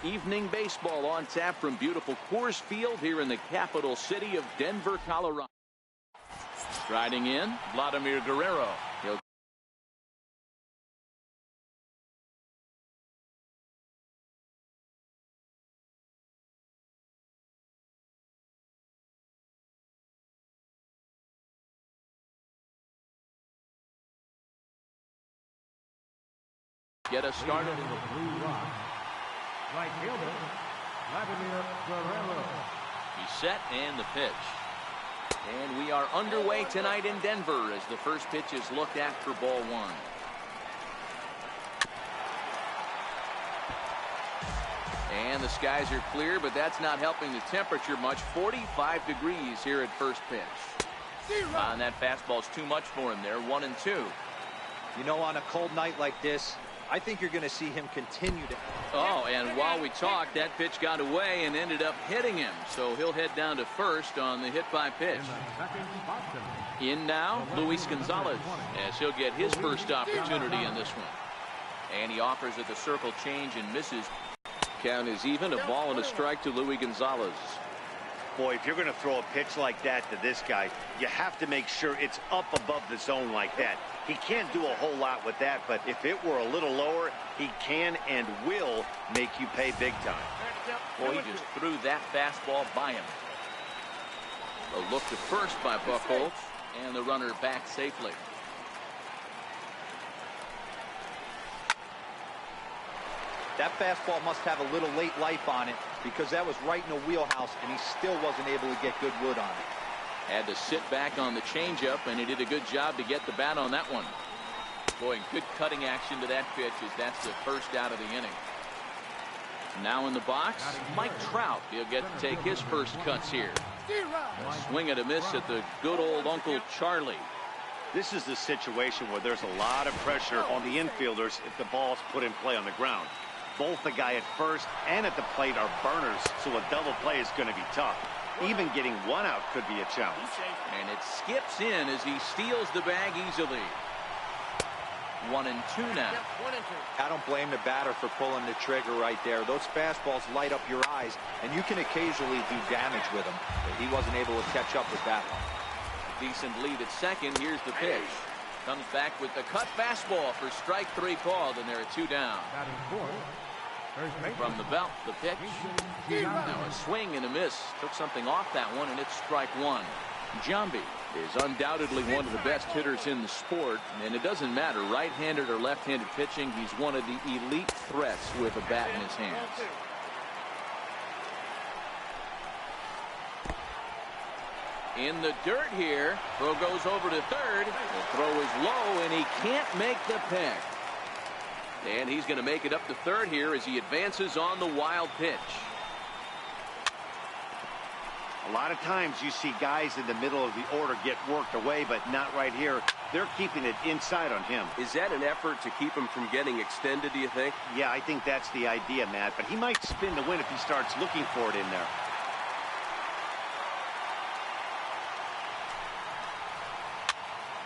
Evening baseball on tap from beautiful Coors Field here in the capital city of Denver, Colorado. Striding in, Vladimir Guerrero. He'll get us started in the blue rock. Right fielder, Vladimir Guerrero. He's set and the pitch. And we are underway tonight in Denver as the first pitch is looked at for ball one. And the skies are clear, but that's not helping the temperature much. 45 degrees here at first pitch. And that fastball's too much for him there. 1-2. You know, on a cold night like this, I think you're going to see him continue to. Oh, and while we talked, that pitch got away and ended up hitting him. So he'll head down to first on the hit by pitch. In now, Luis Gonzalez, as he'll get his first opportunity in this one. And he offers at the circle change and misses. Count is even, a ball and a strike to Luis Gonzalez. Boy, if you're going to throw a pitch like that to this guy, you have to make sure it's up above the zone like that. He can't do a whole lot with that, but if it were a little lower, he can and will make you pay big time. Well, he just threw that fastball by him. A look to first by Buchholz, and the runner back safely. That fastball must have a little late life on it because that was right in the wheelhouse, and he still wasn't able to get good wood on it. Had to sit back on the changeup, and he did a good job to get the bat on that one. Boy, good cutting action to that pitch as that's the first out of the inning. Now in the box, Mike Trout. He'll get to take his first cuts here. A swing and a miss at the good old Uncle Charlie. This is the situation where there's a lot of pressure on the infielders if the ball's put in play on the ground. Both the guy at first and at the plate are burners, so a double play is going to be tough. Even getting one out could be a challenge. And it skips in as he steals the bag easily. 1-2 now. I don't blame the batter for pulling the trigger right there. Those fastballs light up your eyes, and you can occasionally do damage with them. But he wasn't able to catch up with that one. Decent lead at second. Here's the pitch. Comes back with the cut fastball for strike three called, and there are two down. From the belt, the pitch. Now a swing and a miss. Took something off that one, and it's strike one. Jambi is undoubtedly one of the best hitters in the sport, and it doesn't matter right-handed or left-handed pitching. He's one of the elite threats with a bat in his hands. In the dirt here. Throw goes over to third. The throw is low, and he can't make the pick. And he's going to make it up to third here as he advances on the wild pitch. A lot of times you see guys in the middle of the order get worked away, but not right here. They're keeping it inside on him. Is that an effort to keep him from getting extended, do you think? Yeah, I think that's the idea, Matt. But he might spin to win if he starts looking for it in there.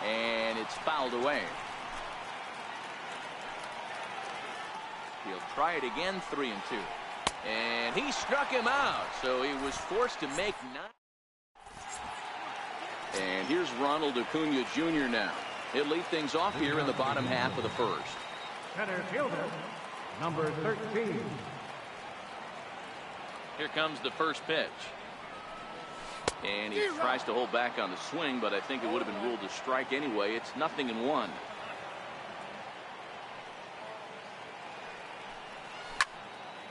And it's fouled away. He'll try it again, 3-2. And he struck him out, so he was forced to make 9. And here's Ronald Acuna Jr. now. He'll lead things off here in the bottom half of the first. Center fielder, number 13. Here comes the first pitch. And he tries to hold back on the swing, but I think it would have been ruled a strike anyway. It's 0-1.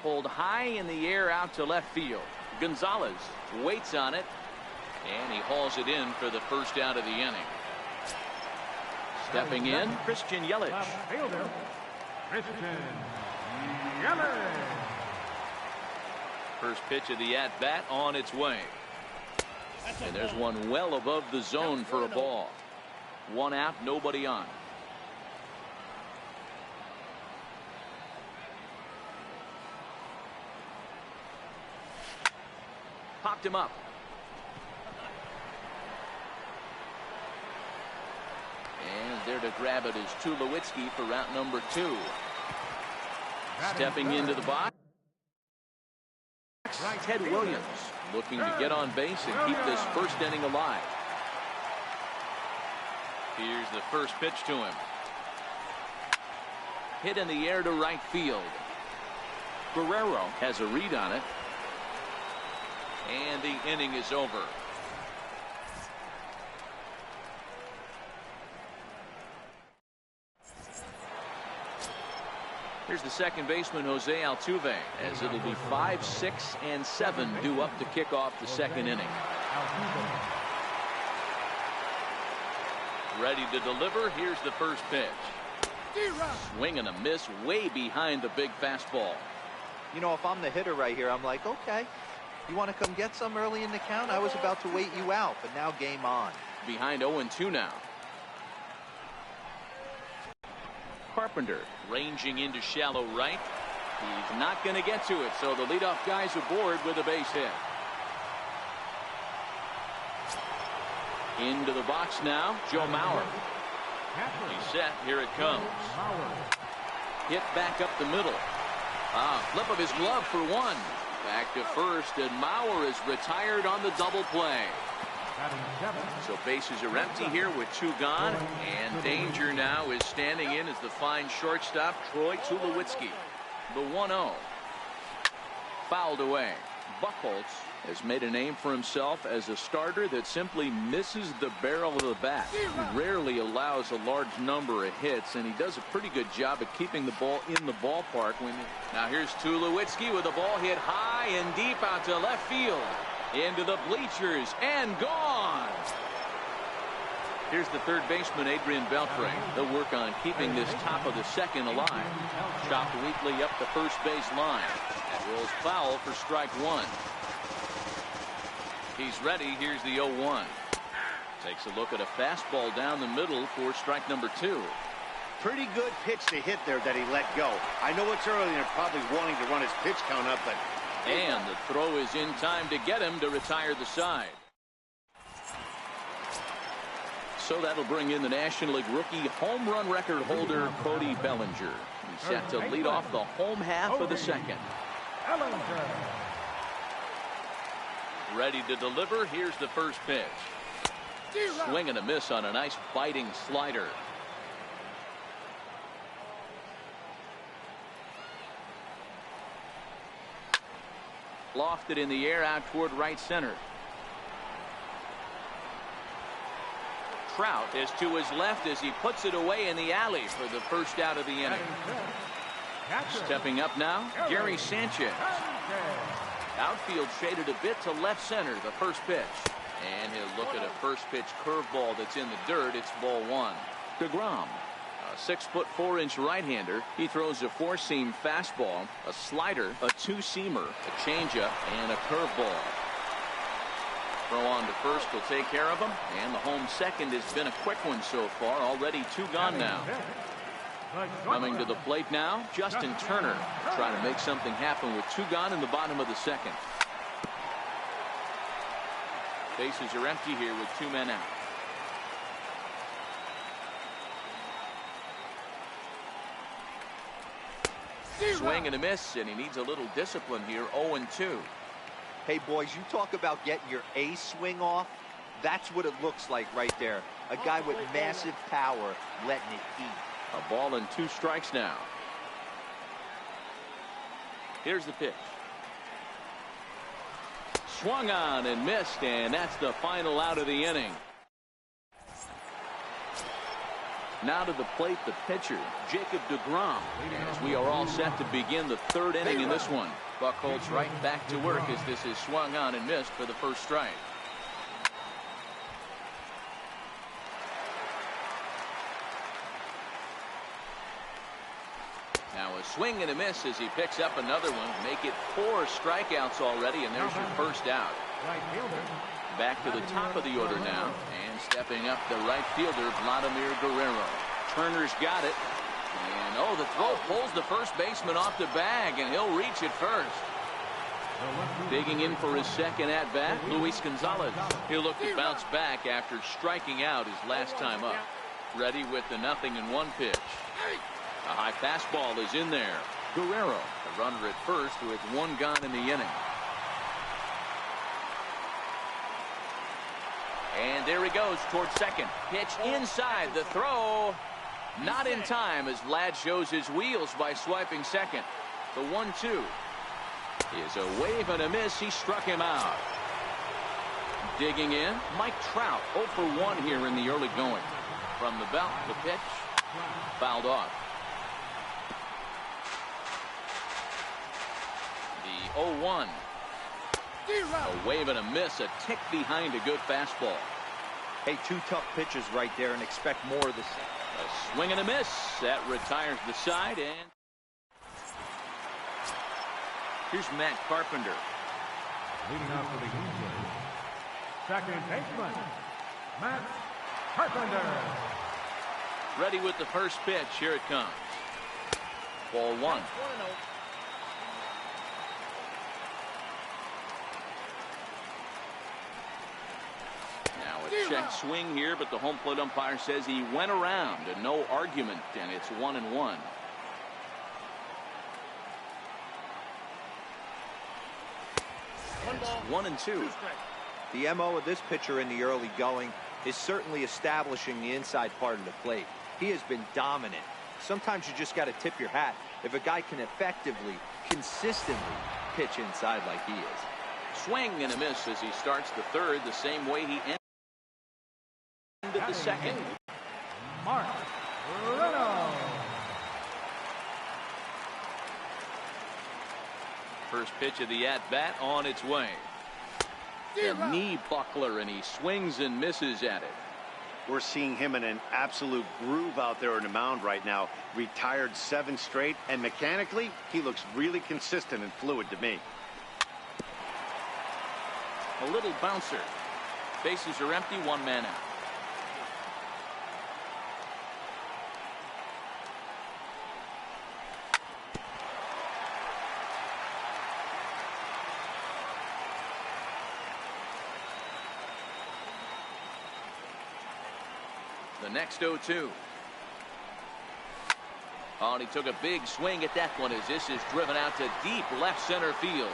Pulled high in the air out to left field. Gonzalez waits on it, and he hauls it in for the first out of the inning. Stepping in, Christian Yelich. First pitch of the at-bat on its way. And there's one well above the zone for a ball. One out, nobody on. Popped him up. And there to grab it is Tulowitzki for route number 2. Stepping into the box. Ted Williams looking to get on base and keep this first inning alive. Here's the first pitch to him. Hit in the air to right field. Guerrero has a read on it. And the inning is over. Here's the second baseman, Jose Altuve, as it'll be 5, 6, and 7 due up to kick off the second inning. Ready to deliver. Here's the first pitch. Swing and a miss way behind the big fastball. You know, if I'm the hitter right here, I'm like, okay, you want to come get some early in the count? I was about to wait you out, but now game on. Behind 0-2 now. Carpenter ranging into shallow right. He's not going to get to it, so the leadoff guy's aboard with a base hit. Into the box now, Joe Mauer. He's set. Here it comes. Hit back up the middle. Flip of his glove for one. Back to first, and Mauer is retired on the double play. So bases are empty here with 2 gone, and danger now is standing in as the fine shortstop Troy Tulowitzki. The 1-0 fouled away. Buchholz has made a name for himself as a starter that simply misses the barrel of the bat. He rarely allows a large number of hits, and he does a pretty good job at keeping the ball in the ballpark. Now here's Tulowitzki with the ball hit high and deep out to left field. Into the bleachers and gone. Here's the third baseman, Adrian Beltre. They'll work on keeping this top of the second alive. Chopped weakly up the first base line. That rolls foul for strike 1. He's ready. Here's the 0-1. Takes a look at a fastball down the middle for strike number 2. Pretty good pitch to hit there that he let go. I know it's early and they're probably wanting to run his pitch count up, but and the throw is in time to get him to retire the side. So that'll bring in the National League rookie home run record holder Cody Bellinger. He's set to lead off the home half of the second. Ready to deliver. Here's the first pitch. Swing and a miss on a nice biting slider. Lofted in the air out toward right center. Trout is to his left as he puts it away in the alley for the first out of the inning. Stepping up now, Gary Sanchez. Outfield shaded a bit to left center, the first pitch. And he'll look at a first pitch curveball that's in the dirt. It's ball 1. DeGrom. A 6'4" right-hander. He throws a 4-seam fastball, a slider, a 2-seamer, a changeup, and a curveball. Throw on to first will take care of him, and the home second has been a quick one so far. Already 2 gone now. Coming to the plate now, Justin Turner trying to make something happen with 2 gone in the bottom of the second. Bases are empty here with 2 men out. Swing and a miss, and he needs a little discipline here. 0-2. Hey, boys, you talk about getting your A swing off. That's what it looks like right there. A guy with massive power letting it eat. A ball and 2 strikes now. Here's the pitch. Swung on and missed, and that's the final out of the inning. Now to the plate, the pitcher, Jacob deGrom, as we are all set to begin the 3rd inning in this one. Buchholz right back to work as this is swung on and missed for the first strike. Now a swing and a miss as he picks up another one. Make it 4 strikeouts already, and there's your first out. Back to the top of the order now, and stepping up the right fielder, Vladimir Guerrero. Turner's got it, and the throw pulls the first baseman off the bag, and he'll reach it first. Digging in for his second at bat, Luis Gonzalez. He'll look to bounce back after striking out his last time up. Ready with the 0-1 pitch. A high fastball is in there. Guerrero, the runner at first with 1 gone in the inning. And there he goes towards second. Pitch inside. The throw not in time as Vlad shows his wheels by swiping second. The 1-2 is a wave and a miss. He struck him out. Digging in, Mike Trout 0 for 1 here in the early going. From the belt, the pitch fouled off. The 0-1. A wave and a miss, a tick behind a good fastball. Hey, 2 tough pitches right there, and expect more of the same. A swing and a miss. That retires the side. And here's Matt Carpenter. Leading off for the Angels, second baseman, Matt Carpenter. Ready with the first pitch. Here it comes. Ball 1. Now a check swing here, but the home plate umpire says he went around and no argument, and it's 1-1. It's 1-2. The MO of this pitcher in the early going is certainly establishing the inside part of the plate. He has been dominant. Sometimes you just got to tip your hat if a guy can effectively, consistently pitch inside like he is. Swing and a miss as he starts the third the same way he ended the second. Mark Reynolds. First pitch of the at-bat on its way. A knee buckler, and he swings and misses at it. We're seeing him in an absolute groove out there on the mound right now. Retired 7 straight, and mechanically, he looks really consistent and fluid to me. A little bouncer. Bases are empty, 1 man out. The next 0-2. Oh, and he took a big swing at that one as this is driven out to deep left center field.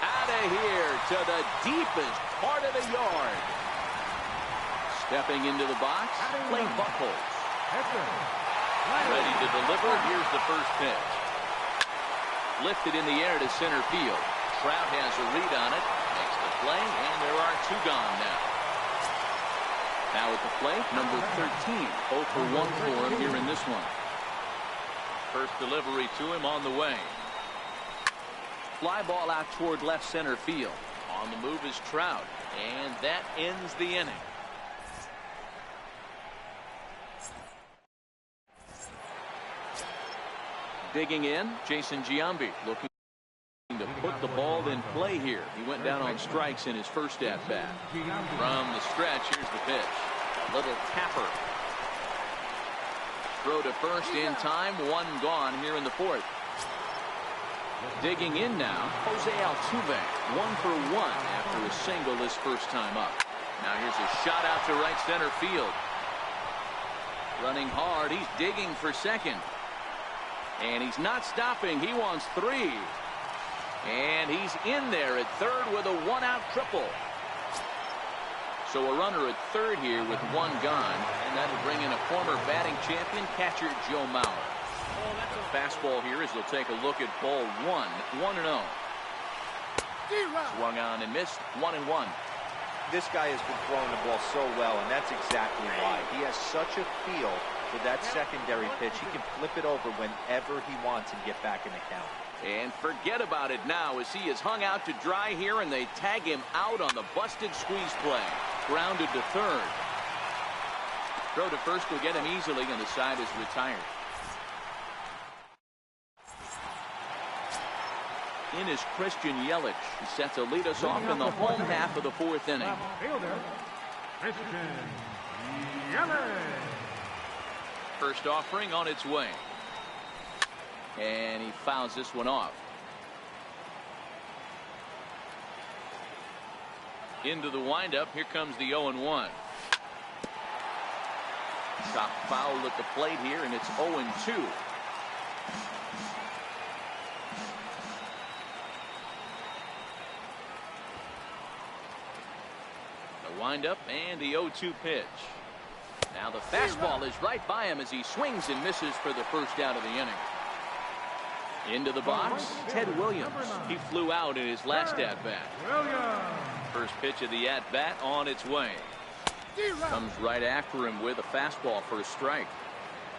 Out of here to the deepest part of the yard. Stepping into the box, Clay Buchholz. Ready to deliver. Here's the first pitch. Lifted in the air to center field. Trout has a read on it. Makes the play, and there are 2 gone now. Now at the plate, number 13. 0 for 1 for him here in this one. First delivery to him on the way. Fly ball out toward left center field. On the move is Trout, and that ends the inning. Digging in, Jason Giambi looking to put the ball in play here. He went down on strikes in his first at-bat. From the stretch, here's the pitch. A little tapper. Throw to first in time. 1 gone here in the 4th. Digging in now, Jose Altuve. 1 for 1 after a single his first time up. Now here's a shot out to right center field. Running hard. He's digging for second. And he's not stopping. He wants 3. And he's in there at third with a 1-out triple. So a runner at third here with 1 gone. And that'll bring in a former batting champion, catcher Joe Mauer. The fastball here as they'll take a look at ball 1. 1-0. Swung on and missed. 1-1. This guy has been throwing the ball so well, and that's exactly why. He has such a feel for that secondary pitch. He can flip it over whenever he wants and get back in the count. And forget about it now as he is hung out to dry here, and they tag him out on the busted squeeze play. Grounded to third. Throw to first will get him easily, and the side is retired. In is Christian Yelich. He set to lead us off in the home half of the 4th inning. Fielder, Christian Yelich. First offering on its way. And he fouls this one off. Into the windup. Here comes the 0-1. Shot foul at the plate here, and it's 0-2. The windup and the 0-2 pitch. Now the fastball is right by him as he swings and misses for the first out of the inning. Into the box, Ted Williams. He flew out in his last at-bat. First pitch of the at-bat on its way. Comes right after him with a fastball for a strike.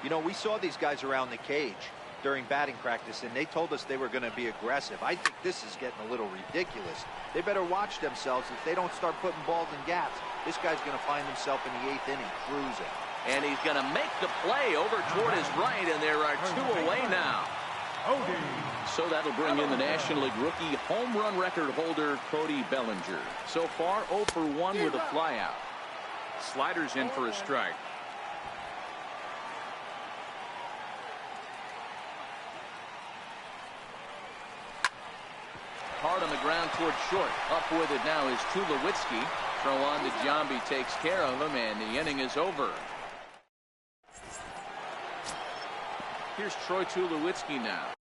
You know, we saw these guys around the cage during batting practice, and they told us they were going to be aggressive. I think this is getting a little ridiculous. They better watch themselves. If they don't start putting balls in gaps, this guy's going to find himself in the 8th inning cruising. And he's going to make the play over toward his right, and there are 2 away now. So that'll bring in the National League rookie home run record holder Cody Bellinger. So far 0 for 1 with a flyout. Sliders in for a strike. Hard on the ground toward short. Up with it now is Tulowitzki. Throw on to Giambi, takes care of him, and the inning is over. Here's Troy Tulowitzki now.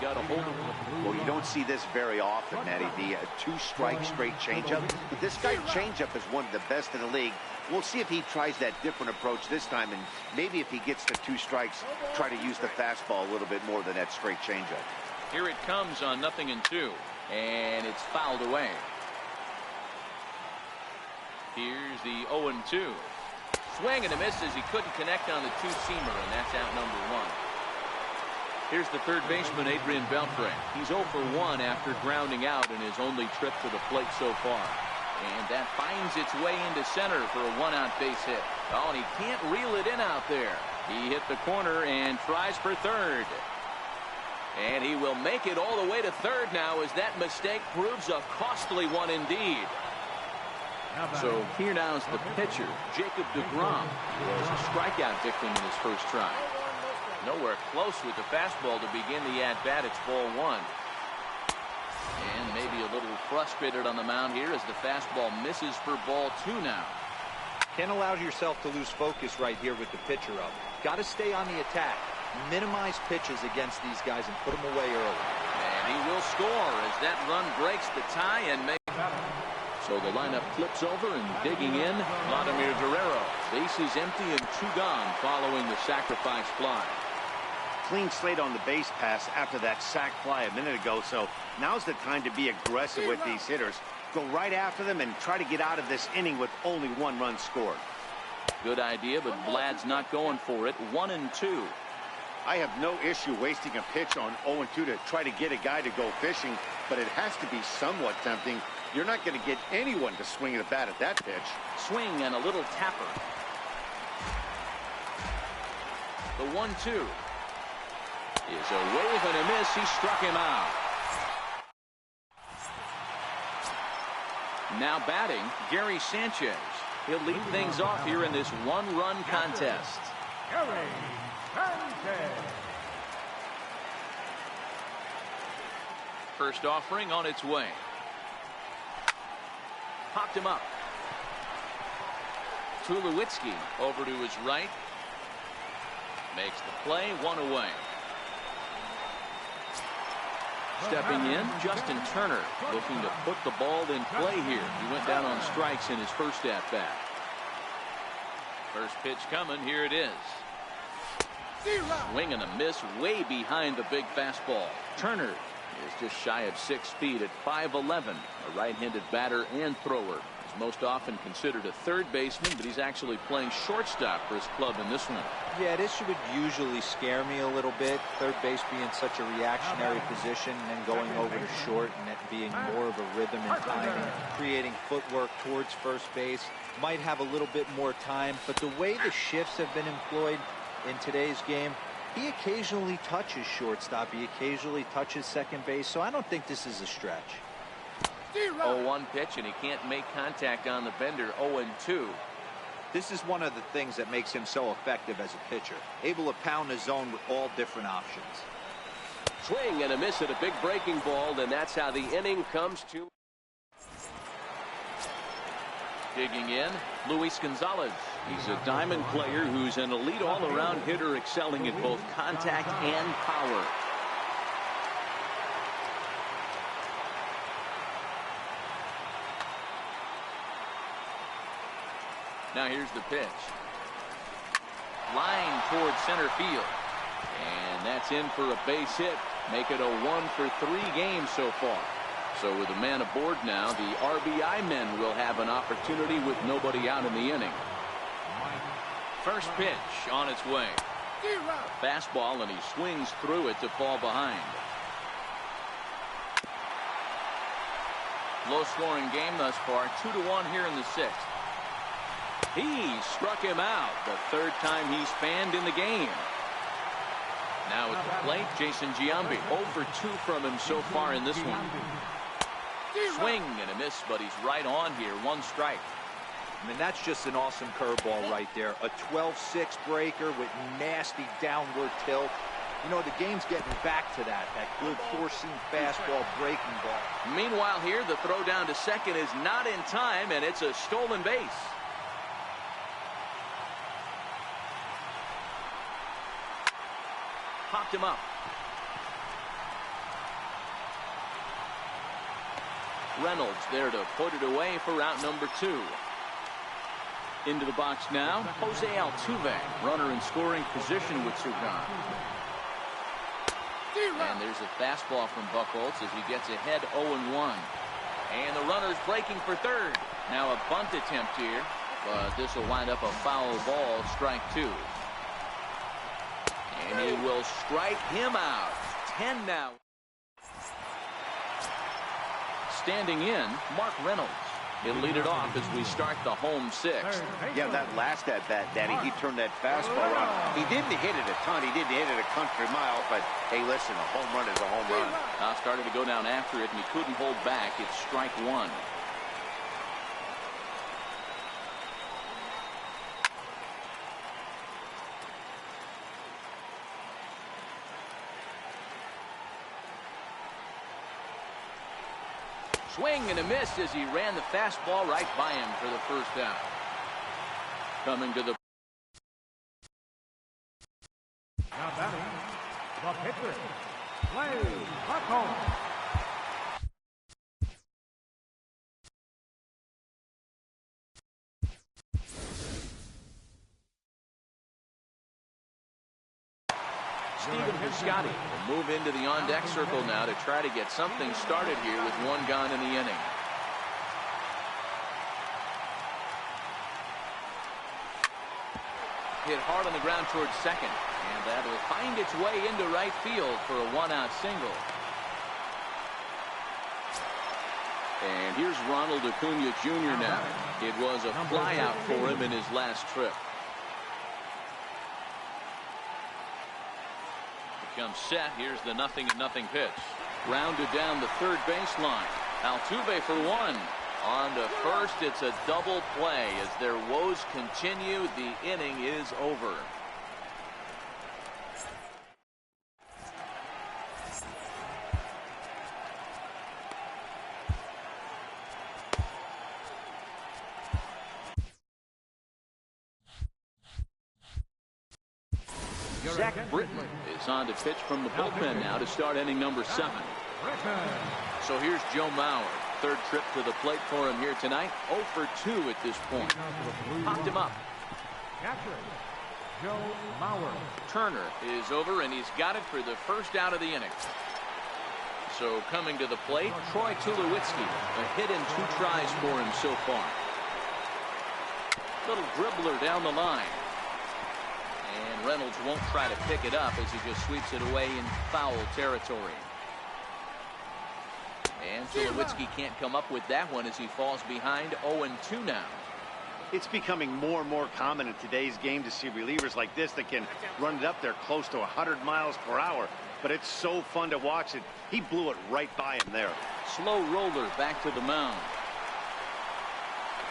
Got a hold of him. Well, you don't see this very often, Matty. The 2-strike straight changeup. But this guy's changeup is one of the best in the league. We'll see if he tries that different approach this time, and maybe if he gets to 2 strikes, try to use the fastball a little bit more than that straight changeup. Here it comes on 0-2, and it's fouled away. Here's the 0-2. Swing and a miss as he couldn't connect on the 2-seamer, and that's out number 1. Here's the third baseman, Adrian Beltre. He's 0 for 1 after grounding out in his only trip to the plate so far. And that finds its way into center for a 1-out base hit. Oh, and he can't reel it in out there. He hit the corner and tries for third. And he will make it all the way to third now as that mistake proves a costly one indeed. So here now is the pitcher, Jacob deGrom. He was a strikeout victim in his first try. Nowhere close with the fastball to begin the at-bat. It's ball 1. And maybe a little frustrated on the mound here as the fastball misses for ball 2 now. Can't allow yourself to lose focus right here with the pitcher up. Got to stay on the attack. Minimize pitches against these guys and put them away early. And he will score as that run breaks the tie and makes. So the lineup flips over and digging in, Vladimir Guerrero. Bases empty and 2 gone following the sacrifice fly. Clean slate on the base pass after that sac fly a minute ago, so now's the time to be aggressive with these hitters. Go right after them and try to get out of this inning with only 1 run scored. Good idea, but Vlad's not going for it. 1-2. I have no issue wasting a pitch on 0-2 to try to get a guy to go fishing, but it has to be somewhat tempting. You're not going to get anyone to swing at the bat at that pitch. Swing and a little tapper. The 1-2 is a wave and a miss. He struck him out. Now batting, Gary Sanchez. He'll lead things off here in this 1-run contest. Gary Sanchez. First offering on its way. Popped him up. Tulowitzki over to his right. Makes the play, 1 away. Stepping in, Justin Turner looking to put the ball in play here. He went down on strikes in his first at-bat. First pitch coming, here it is. Swing and a miss way behind the big fastball. Turner is just shy of 6 feet at 5'11", a right-handed batter and thrower. He's most often considered a third baseman, but he's actually playing shortstop for his club in this one. Yeah, this would usually scare me a little bit. Third base being such a reactionary position and then going over to short and it being more of a rhythm and timing, creating footwork towards first base. Might have a little bit more time, but the way the shifts have been employed in today's game, he occasionally touches shortstop. He occasionally touches second base, so I don't think this is a stretch. 0-1 pitch, and he can't make contact on the bender. 0-2. This is one of the things that makes him so effective as a pitcher. Able to pound the zone with all different options. Swing and a miss at a big breaking ball, and that's how the inning comes to. Digging in, Luis Gonzalez. He's a diamond player who's an elite all-around hitter, excelling at both contact and power. Now here's the pitch. Line towards center field. And that's in for a base hit. Make it a 1-for-3 game so far. So with a man aboard now, the RBI men will have an opportunity with nobody out in the inning. First pitch on its way. Fastball, and he swings through it to fall behind. Low-scoring game thus far, 2-1 here in the sixth. He struck him out the third time he's fanned in the game. Now at the plate, Jason Giambi. 0-for-2 from him so far in this one. Swing and a miss, but he's right on here. One strike. I mean, that's just an awesome curveball right there. A 12-6 breaker with nasty downward tilt. You know, the game's getting back to that good four-seam fastball breaking ball. Meanwhile here, the throw down to second is not in time, and it's a stolen base. Popped him up. Reynolds there to put it away for out number 2. Into the box now, Jose Altuve, runner in scoring position with Sugan. And there's a fastball from Buchholz as he gets ahead 0-1. And the runner's breaking for third. Now a bunt attempt here, but this will wind up a foul ball, strike 2. And he will strike him out. 10 now. Standing in, Mark Reynolds. He'll lead it off as we start the home sixth. Yeah, that last at bat, Danny, he turned that fastball around. He didn't hit it a ton. He didn't hit it a country mile, but hey, listen, a home run is a home run. Now started to go down after it, and he couldn't hold back. It's strike 1. Swing and a miss as he ran the fastball right by him for the first out. Coming to the Now batting, the pitcher, Clay Buchholz. Stephen Piscotty will move into the on-deck circle now to try to get something started here with one gone in the inning. Hit hard on the ground towards second, and that will find its way into right field for a one-out single. And here's Ronald Acuna Jr. now. It was a flyout for him in his last trip. Comes set. Here's the 0-0 pitch. Grounded down the third baseline. Altuve for 1. On to first. It's a double play as their woes continue. The inning is over. Zach Britton is on to pitch from the bullpen now to start inning number 7. So here's Joe Mauer. Third trip to the plate for him here tonight. 0-for-2 at this point. Popped him up. Catcher, Joe Mauer. Turner is over, and he's got it for the first out of the inning. So coming to the plate, Troy Tulowitzki. A hit in 2 tries for him so far. Little dribbler down the line. And Reynolds won't try to pick it up as he just sweeps it away in foul territory. And Tulowitzki can't come up with that one as he falls behind 0-2 now. It's becoming more and more common in today's game to see relievers like this that can run it up there close to 100 miles per hour. But it's so fun to watch it. He blew it right by him there. Slow roller back to the mound.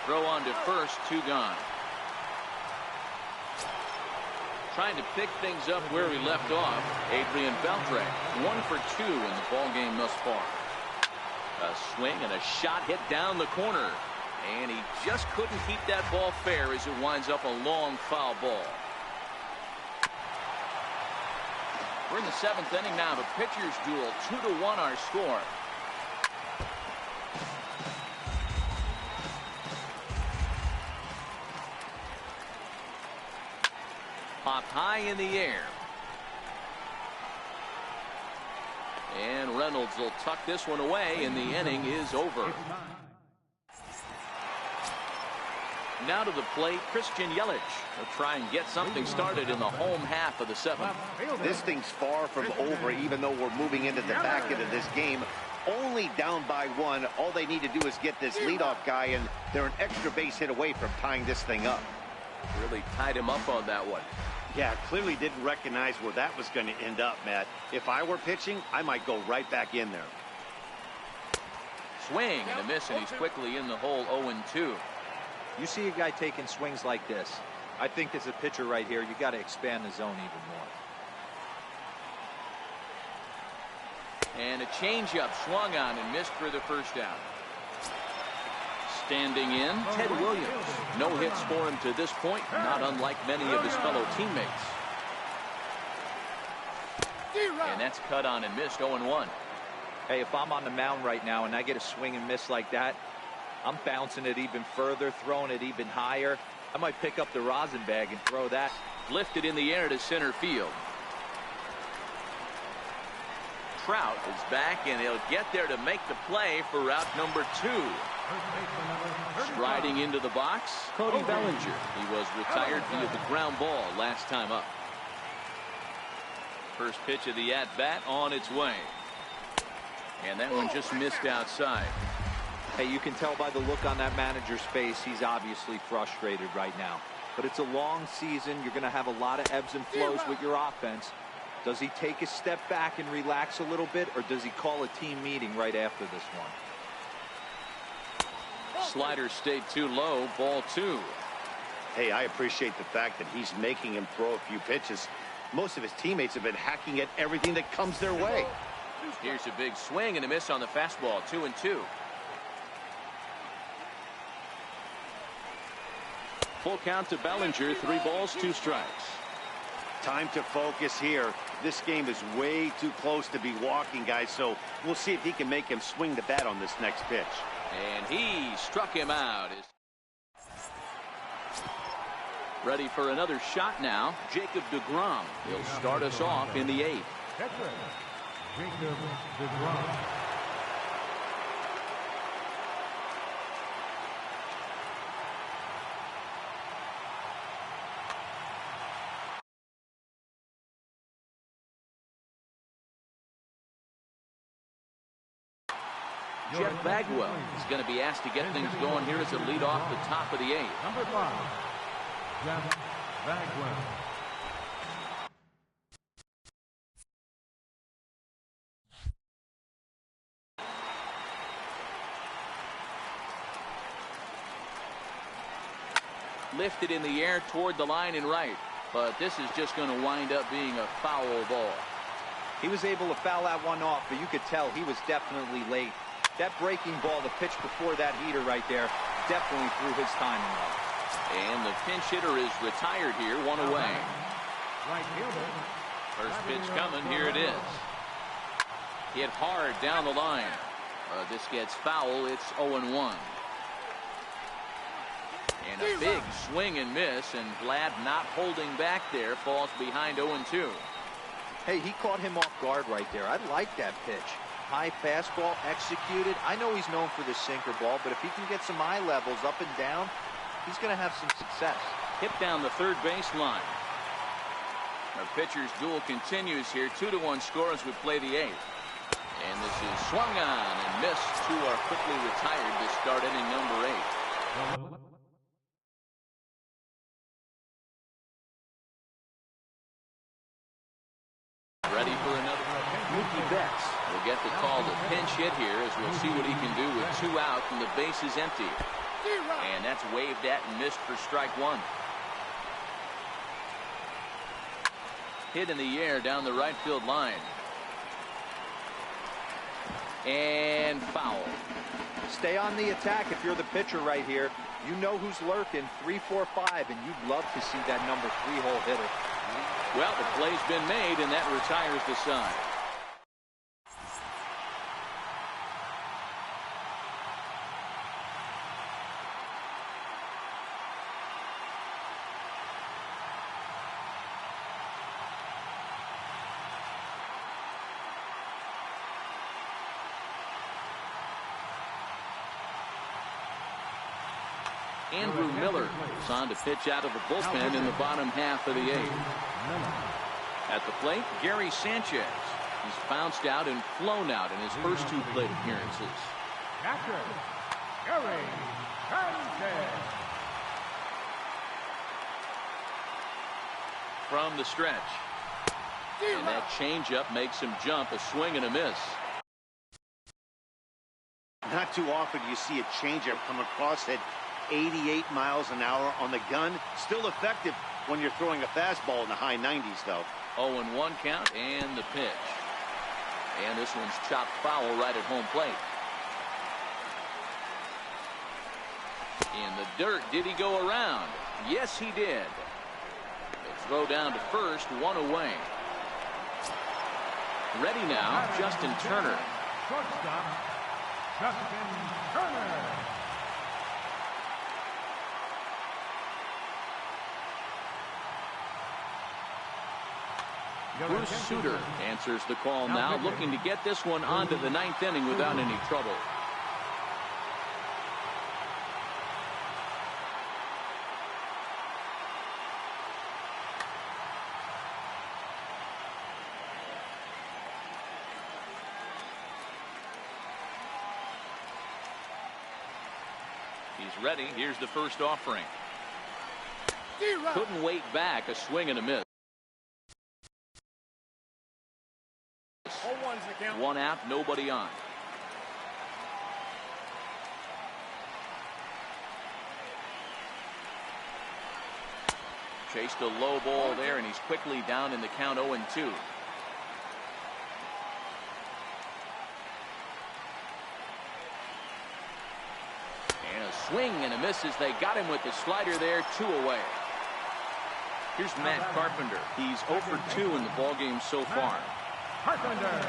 Throw on to first, 2 gone. Trying to pick things up where he left off. Adrian Beltre, 1 for 2 in the ball game thus far. A swing and a shot hit down the corner. And he just couldn't keep that ball fair as it winds up a long foul ball. We're in the 7th inning now. The pitchers duel. 2-1 our score. Popped high in the air. And Reynolds will tuck this one away, and the inning is over. Now to the plate, Christian Yelich. They'll try and get something started in the home half of the 7th. This thing's far from over, even though we're moving into the back end of this game. Only down by 1. All they need to do is get this leadoff guy, and they're an extra base hit away from tying this thing up. Really tied him up on that one. Yeah, clearly didn't recognize where that was going to end up, Matt. If I were pitching, I might go right back in there. Swing and a miss, and he's quickly in the hole 0-2. You see a guy taking swings like this. I think as a pitcher right here, you got to expand the zone even more. And a changeup swung on and missed for the first out. Standing in, Ted Williams. No hits for him to this point, not unlike many of his fellow teammates. And that's cut on and missed 0-1. Hey, if I'm on the mound right now and I get a swing and miss like that, I'm bouncing it even further, throwing it even higher. I might pick up the rosin bag and throw that. Lifted in the air to center field. Trout is back, and he'll get there to make the play for route number 2. Striding into the box, Cody Bellinger. He was retired via the ground ball last time up. First pitch of the at-bat on its way. And that one just missed outside. Hey, you can tell by the look on that manager's face, he's obviously frustrated right now. But it's a long season. You're going to have a lot of ebbs and flows with your offense. Does he take a step back and relax a little bit, or does he call a team meeting right after this one? Slider stayed too low, ball 2. Hey, I appreciate the fact that he's making him throw a few pitches. Most of his teammates have been hacking at everything that comes their way. Here's a big swing and a miss on the fastball, 2-2. Full count to Bellinger, 3 balls, 2 strikes. Time to focus here. This game is way too close to be walking, guys, so we'll see if he can make him swing the bat on this next pitch. And he struck him out. Ready for another shot now, Jacob deGrom. He'll start us off in the 8th. Jacob deGrom. Jeff Bagwell is going to be asked to get things going here as a lead off the top of the 8th. Number 5, Jeff Bagwell. Lifted in the air toward the line and right, but this is just going to wind up being a foul ball. He was able to foul that one off, but you could tell he was definitely late. That breaking ball, the pitch before that heater right there, definitely threw his timing off. And the pinch hitter is retired here, 1 away. Right fielder. First pitch coming, here it is. Hit hard down the line. This gets foul, it's 0-1. And a big swing and miss, and Vlad not holding back there, falls behind 0-2. Hey, he caught him off guard right there. I like that pitch. high fastball executed. I know he's known for the sinker ball, but if he can get some eye levels up and down, he's going to have some success. Hit down the third base line. Our pitcher's duel continues here. 2-1 score as we play the eighth. And this is swung on and missed. Two are quickly retired to start inning number 8. Ready for another. Mookie Betts will get the call to pinch hit here as we'll see what he can do with 2 out and the base is empty. And that's waved at and missed for strike 1. Hit in the air down the right field line. And foul. Stay on the attack if you're the pitcher right here. You know who's lurking, 3, 4, 5, and you'd love to see that number 3-hole hitter. Well, the play's been made, and that retires the side. Andrew Miller is on to pitch out of the bullpen in the bottom half of the 8th. At the plate, Gary Sanchez. He's bounced out and flown out in his first 2 plate appearances. Catcher, Gary Sanchez. From the stretch. And that changeup makes him jump. A swing and a miss. Not too often you see a changeup come across at 88 miles an hour on the gun. Still effective when you're throwing a fastball in the high 90s, though. 0-1 count and the pitch. And this one's chopped foul right at home plate. In the dirt, did he go around? Yes, he did. The throw down to first, 1 away. Ready now, Justin Turner. Shortstop, Justin Turner. Bruce Sutter answers the call now, looking to get this one onto the 9th inning without any trouble. He's ready. Here's the first offering. Couldn't wait back. A swing and a miss. 1 out, nobody on. Chased a low ball there, and he's quickly down in the count 0-2. And a swing and a miss as they got him with the slider there, 2 away. Here's Matt Carpenter. He's 0 for 2 in the ballgame so far. Carpenter.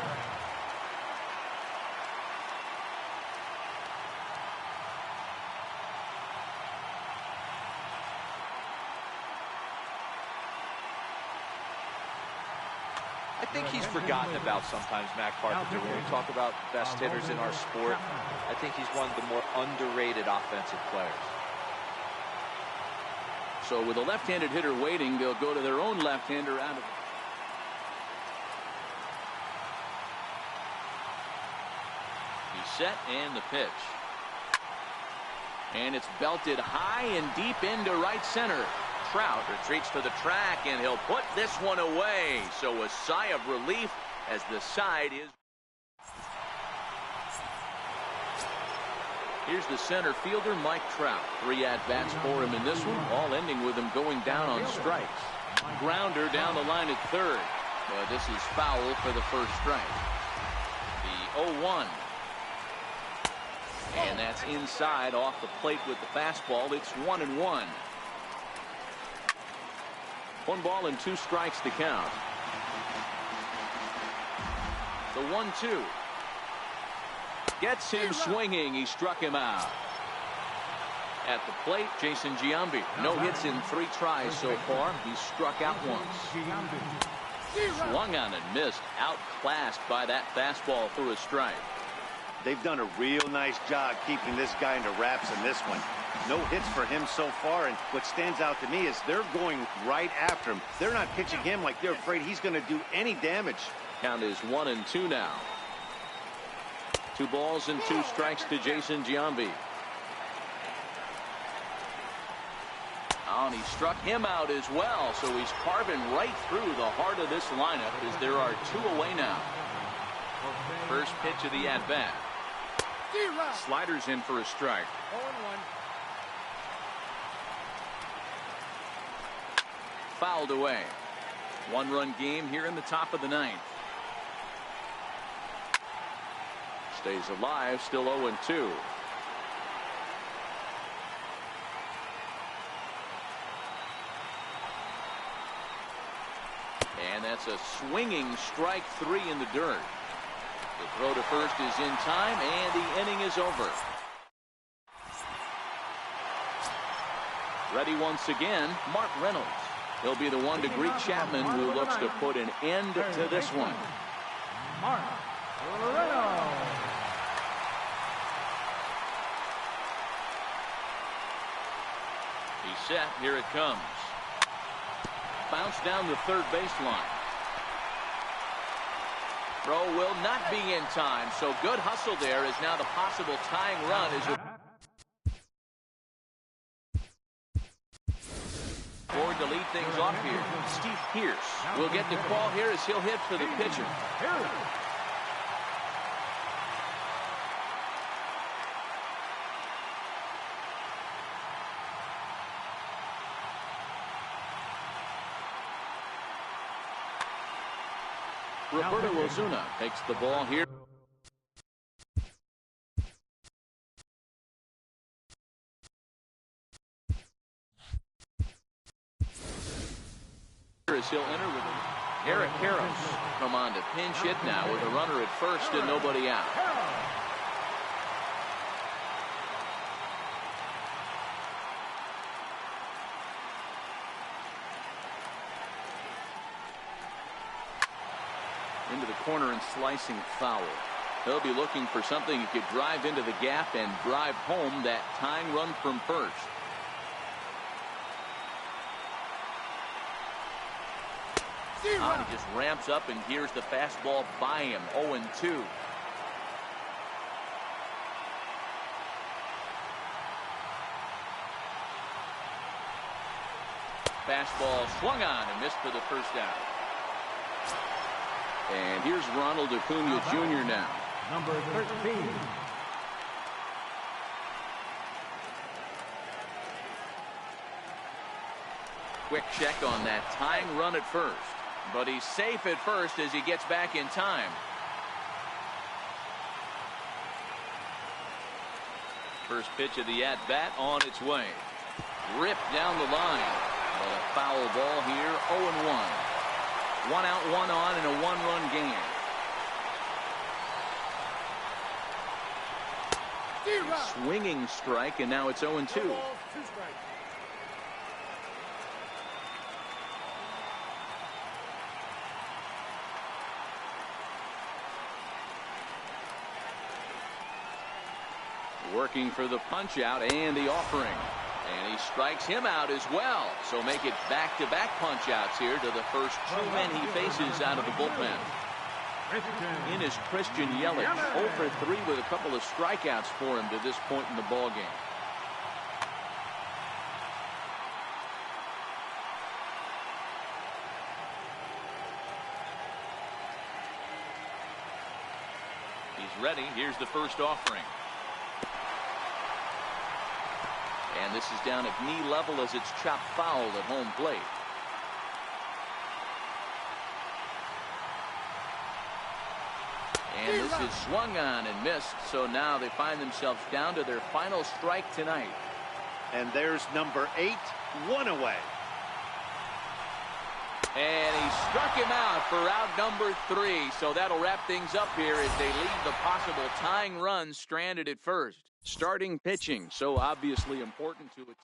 I think he's forgotten about sometimes, Matt Carpenter. When we talk about best hitters in our sport, I think he's one of the more underrated offensive players. So with a left-handed hitter waiting, they'll go to their own left-hander out of it. He's set and the pitch. And it's belted high and deep into right center. Trout retreats to the track, and he'll put this one away. So a sigh of relief as the side is. Here's the center fielder, Mike Trout. 3 at-bats for him in this one, all ending with him going down on strikes. Grounder down the line at third. But this is foul for the first strike. The 0-1. And that's inside off the plate with the fastball. It's 1-1. 1 ball and 2 strikes to count. The 1-2. Gets him swinging. He struck him out. At the plate, Jason Giambi. No hits in 3 tries so far. He's struck out once. Swung on and missed. Outclassed by that fastball through a strike. They've done a real nice job keeping this guy into wraps in this one. No hits for him so far, and what stands out to me is they're going right after him. They're not pitching him like they're afraid he's going to do any damage. Count is 1-2 now. 2 balls and 2 strikes to Jason Giambi. Oh, and he struck him out as well, so he's carving right through the heart of this lineup as there are 2 away now. First pitch of the at-bat. Sliders in for a strike. 0-1. Fouled away. 1-run game here in the top of the 9th. Stays alive, still 0-2. And that's a swinging strike 3 in the dirt. The throw to first is in time, and the inning is over. Ready once again, Mark Reynolds. He'll be the one to greet Chapman, who looks to put an end to this one. Mark Reynolds. He's set. Here it comes. Bounce down the third baseline. Throw will not be in time, so good hustle there is now the possible tying run. Forward to lead things off here. Steve Pearce will get the call here as he'll hit for the pitcher. Roberto Ozuna takes the ball here. As he'll enter with Eric Karros. Come on to pinch hit now with a runner at first and nobody out. Into the corner and slicing foul. He'll be looking for something he could drive into the gap and drive home that tying run from first. Oh, he just ramps up and here's the fastball by him. 0-2. Fastball swung on and missed for the first out. And here's Ronald Acuna Jr. now. Number 13. Quick check on that tying run at first. But he's safe at first as he gets back in time. First pitch of the at-bat on its way. Ripped down the line. But a foul ball here, 0-1. 1 out, 1 on in a 1-run game. Swinging strike, and now it's 0-2. Working for the punch out and the offering. And he strikes him out as well. So make it back-to-back punch outs here to the first 2 men he faces out of the bullpen. In is Christian Yelich, 0 for 3 with a couple of strikeouts for him to this point in the ballgame. He's ready. Here's the first offering. And this is down at knee level as it's chopped foul at home plate. And this is swung on and missed, so now they find themselves down to their final strike tonight. And there's number 8, 1 away. And he struck him out for out number 3, so that'll wrap things up here as they leave the possible tying run stranded at first. Starting pitching, so obviously important to a team.